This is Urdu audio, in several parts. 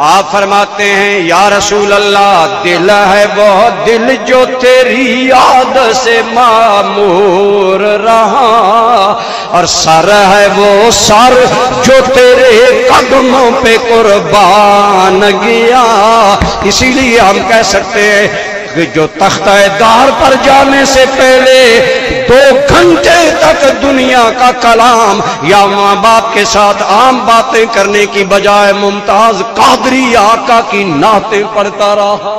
آپ فرماتے ہیں یا رسول اللہ دل ہے وہ دل جو تیری یاد سے معمور رہا، اور سر ہے وہ سر جو تیرے قدموں پہ قربان گیا۔ اسی لیے ہم کہہ سکتے ہیں کہ جو تختہ دار پر جانے سے پہلے 2 گھنٹے تک دنیا کا کلام یا ماں باپ کے ساتھ عام باتیں کرنے کی بجائے ممتاز قادری آقا کی نعتیں پڑھتا رہا،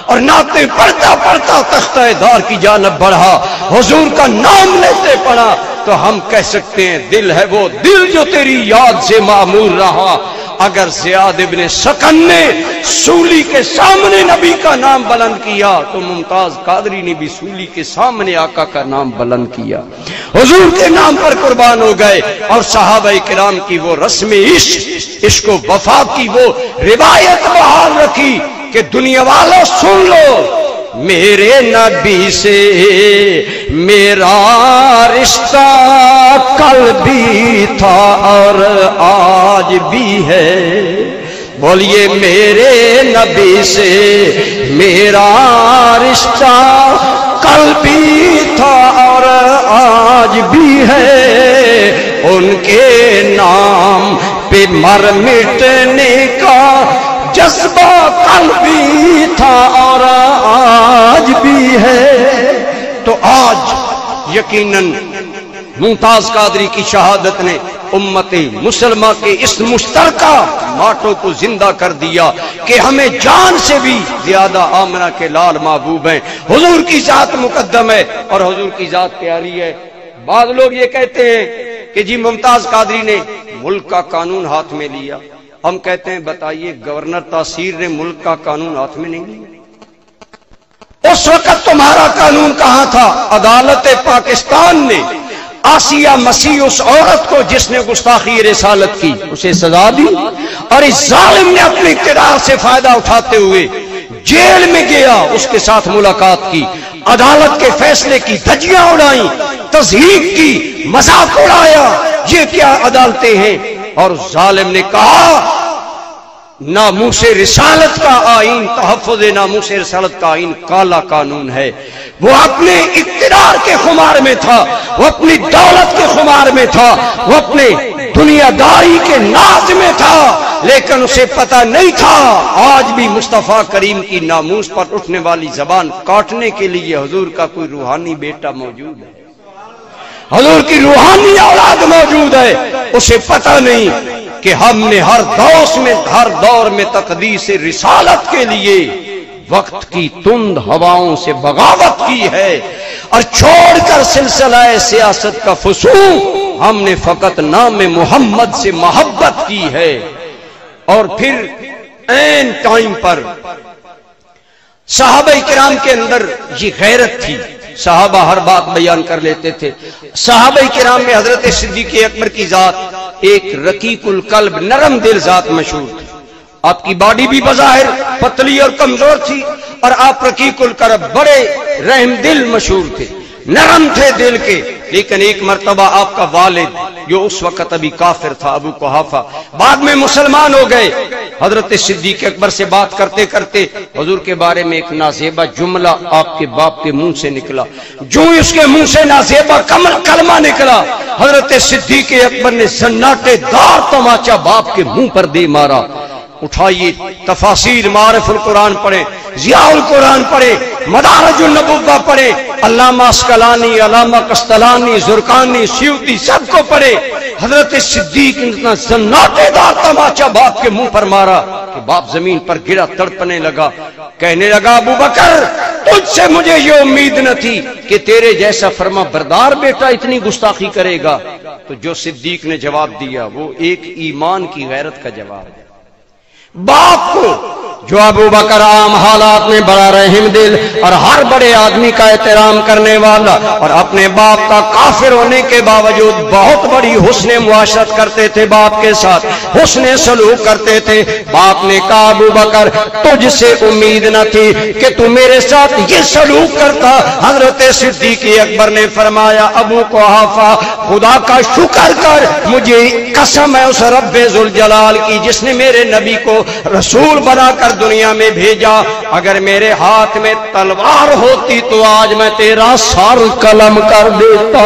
اور نعتیں پڑھتا پڑھتا تختہ دار کی جانب بڑھا، حضور کا نام لیتے پڑھا، تو ہم کہہ سکتے ہیں دل ہے وہ دل جو تیری یاد سے معمور رہا۔ اگر زیاد ابن سکن نے سولی کے سامنے نبی کا نام بلند کیا تو ممتاز قادری نے بھی سولی کے سامنے آقا کا نام بلند کیا، حضور کے نام پر قربان ہو گئے، اور صحابہ کرام کی وہ رسم عشق و وفا کی وہ روایت بحال رکھی کہ دنیا والوں سن لو، میرے نبی سے میرا رشتہ کل بھی تھا اور آج بھی ہے، بولیے میرے نبی سے میرا رشتہ کل بھی تھا اور آج بھی ہے، ان کے نام پہ مر مٹنے کا جذبہ کل بھی تھا اور آج بھی ہے۔ تو آج یقیناً ممتاز قادری کی شہادت نے امت مسلمہ کے اس مشترکہ ماٹو کو زندہ کر دیا کہ ہمیں جان سے بھی زیادہ آمنہ کے لال محبوب ہیں، حضور کی ذات مقدم ہے اور حضور کی ذات پیاری ہے۔ بعض لوگ یہ کہتے ہیں کہ جی ممتاز قادری نے ملک کا قانون ہاتھ میں لیا، ہم کہتے ہیں بتائیے گورنر تاثیر نے ملک کا قانون ہاتھ میں نہیں لیا؟ اس وقت تمہارا قانون کہاں تھا؟ عدالت پاکستان نے آسیہ مسیح اس عورت کو جس نے گستاخی رسالت کی اسے سزا دی، اور اس ظالم نے اپنے اقتدار سے فائدہ اٹھاتے ہوئے جیل میں گیا، اس کے ساتھ ملاقات کی، عدالت کے فیصلے کی دھجیاں اڑائیں، تضحیک کی، مذاق اڑایا، یہ کیا عدالتیں ہیں؟ اور ظالم نے کہا ناموس رسالت کا آئین، تحفظ ناموس رسالت کا آئین کالا قانون ہے۔ وہ اپنے اقتدار کے خمار میں تھا، وہ اپنی دولت کے خمار میں تھا، وہ اپنے دنیا داری کے ناز میں تھا، لیکن اسے پتہ نہیں تھا آج بھی مصطفیٰ کریم کی ناموس پر اٹھنے والی زبان کاٹنے کے لیے حضور کا کوئی روحانی بیٹا موجود ہے، حضور کی روحانی اولاد موجود ہے۔ اسے پتہ نہیں کہ ہم نے ہر دور میں تقدیس رسالت کے لیے وقت کی تند ہواؤں سے بغاوت کی ہے، اور چھوڑ کر سلسلہ سیاست کا فسوق ہم نے فقط نام محمد سے محبت کی ہے۔ اور پھر عین ٹائم پر صحابہ کرام کے اندر یہ غیرت تھی، صحابہ ہر بات بیان کر لیتے تھے۔ صحابہ کرام میں حضرت صدیق اکبر کی ذات ایک رقیق القلب نرم دل ذات مشہور تھی، آپ کی باڈی بھی بظاہر پتلی اور کمزور تھی، اور آپ رقیق القلب بڑے رحم دل مشہور تھے، نرم تھے دل کے۔ لیکن ایک مرتبہ آپ کا والد جو اس وقت ابھی کافر تھا، ابو قحافہ، بعد میں مسلمان ہو گئے، حضرت صدیق اکبر سے بات کرتے کرتے حضور کے بارے میں ایک نازیبہ جملہ آپ کے باپ کے منہ سے نکلا، جو اس کے منہ سے نازیبہ کلمہ نکلا، حضرت صدیق اکبر نے سناٹے دار تماچا باپ کے منہ پر دے مارا۔ اٹھائیے تفاسیر معارف القرآن پڑھیں، ضیاء القرآن پڑھیں، مدارج النبوہ پڑھیں، علامہ اسقلانی، علامہ قسطلانی، زرقانی، سیوطی سب کو پڑھے۔ حضرت صدیق نے اتنا سناٹے دار تماچا باپ کے منہ پر مارا کہ باپ زمین پر گرا، تڑپنے لگا، کہنے لگا ابو بکر تجھ سے مجھے یہ امید نہ تھی کہ تیرے جیسا فرما بردار بیٹا اتنی گستاخی کرے گا۔ تو جو صدیق نے جواب دیا وہ ایک ایمان کی غیرت کا جواب ہے۔ باپ کو جو ابو بکر عام حالات میں بڑا رحم دل اور ہر بڑے آدمی کا احترام کرنے والا اور اپنے باپ کا کافر ہونے کے باوجود بہت بڑی حسن معاشرت کرتے تھے، باپ کے ساتھ حسن سلوک کرتے تھے۔ باپ نے کہا ابو بکر تجھ سے امید نہ تھی کہ تو میرے ساتھ یہ سلوک کرتا۔ حضرت صدیق اکبر نے فرمایا ابو قحافہ خدا کا شکر کر، مجھے قسم ہے اس رب ذوالجلال کی جس نے میرے نبی کو رسول بنا کر دنیا میں بھیجا، اگر میرے ہاتھ میں تلوار ہوتی تو آج میں تیرا سر قلم کر دیتا۔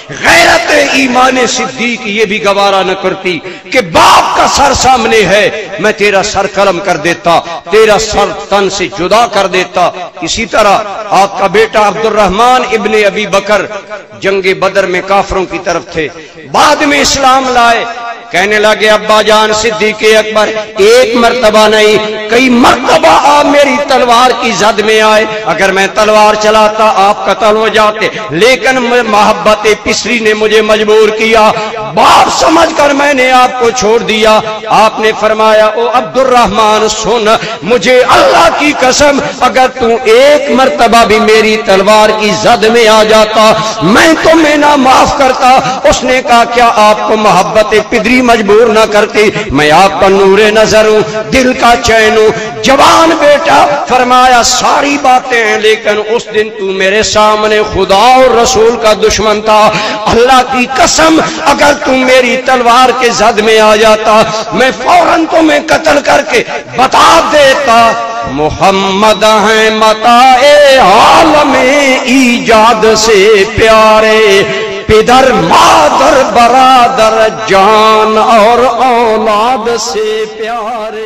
غیرت ایمان صدیق یہ بھی گوارا نہ کرتی کہ باپ کا سر سامنے ہے، میں تیرا سر قلم کر دیتا، تیرا سر تن سے جدا کر دیتا۔ اسی طرح آپ کا بیٹا عبد الرحمن ابن ابی بکر جنگ بدر میں کافروں کی طرف تھے، بعد میں اسلام لائے، کہنے لگے ابا جان صدیق اکبر ایک مرتبہ نہیں کئی مرتبہ آپ میری تلوار کی زد میں آئے، اگر میں تلوار چلاتا آپ قتل ہو جاتے، لیکن محبت پسری نے مجھے مجبور کیا، باپ سمجھ کر میں نے آپ کو چھوڑ دیا۔ آپ نے فرمایا او عبد الرحمن سن، مجھے اللہ کی قسم اگر تو ایک مرتبہ بھی میری تلوار کی زد میں آ جاتا میں تمہیں نہ معاف کرتا۔ اس نے کہا کیا آپ کو محبت پدری مجبور نہ کرتی؟ میں آپ کا نور نظر ہوں، دل کا چین ہوں، جوان بیٹا۔ فرمایا ساری باتیں ہیں لیکن اس دن تو میرے سامنے خدا اور رسول کا دشمن تھا، اللہ کی قسم اگر تم میری تلوار کے زد میں آ جاتا میں فوراً تمہیں قتل کر کے بتا دیتا محمد ہیں متاع عالم ایجاد سے پیارے، پدر مادر برادر جان اور اولاد سے پیارے۔